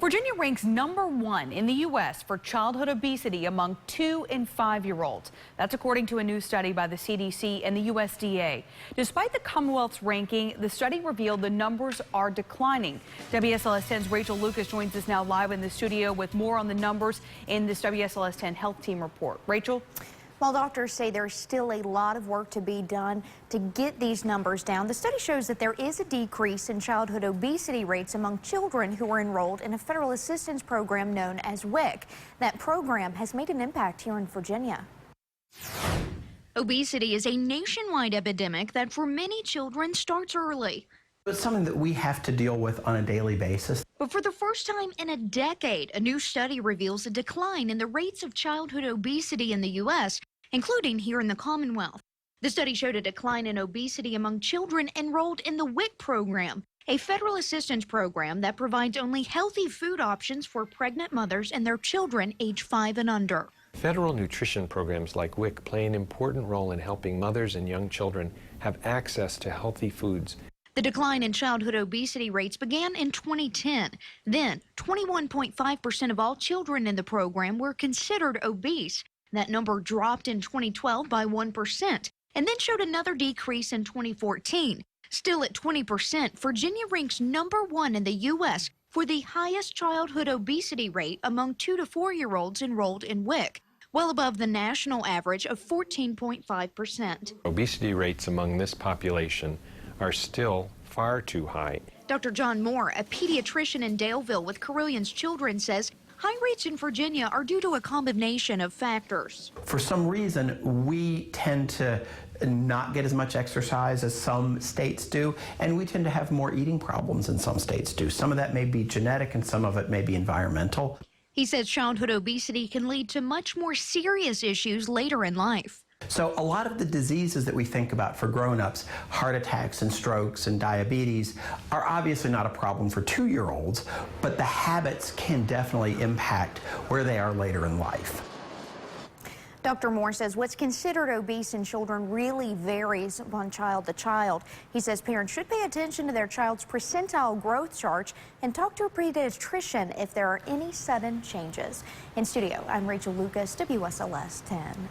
Virginia ranks #1 in the U.S. for childhood obesity among 2 and 5-year-olds. That's according to a new study by the CDC and the USDA. Despite the Commonwealth's ranking, the study revealed the numbers are declining. WSLS 10's Rachel Lucas joins us now live in the studio with more on the numbers in this WSLS 10 Health Team report. Rachel? While doctors say there's still a lot of work to be done to get these numbers down, the study shows that there is a decrease in childhood obesity rates among children who are enrolled in a federal assistance program known as WIC. That program has made an impact here in Virginia. Obesity is a nationwide epidemic that for many children starts early. It's something that we have to deal with on a daily basis. But for the first time in a decade, a new study reveals a decline in the rates of childhood obesity in the U.S., including here in the Commonwealth. The study showed a decline in obesity among children enrolled in the WIC program, a federal assistance program that provides only healthy food options for pregnant mothers and their children age 5 and under. Federal nutrition programs like WIC play an important role in helping mothers and young children have access to healthy foods. The decline in childhood obesity rates began in 2010. Then, 21.5% of all children in the program were considered obese. That number dropped in 2012 by 1% and then showed another decrease in 2014. Still at 20%, Virginia ranks #1 in the U.S. for the highest childhood obesity rate among 2 to 4-year-olds enrolled in WIC, well above the national average of 14.5%. Obesity rates among this population are still far too high. Dr. John Moore, a pediatrician in Daleville with Carillion's Children, says high rates in Virginia are due to a combination of factors. For some reason, we tend to not get as much exercise as some states do, and we tend to have more eating problems than some states do. Some of that may be genetic and some of it may be environmental. He says childhood obesity can lead to much more serious issues later in life. So a lot of the diseases that we think about for grown-ups, heart attacks and strokes and diabetes, are obviously not a problem for 2-year-olds, but the habits can definitely impact where they are later in life. Dr. Moore says what's considered obese in children really varies from child to child. He says parents should pay attention to their child's percentile growth chart and talk to a pediatrician if there are any sudden changes. In studio, I'm Rachel Lucas, WSLS 10.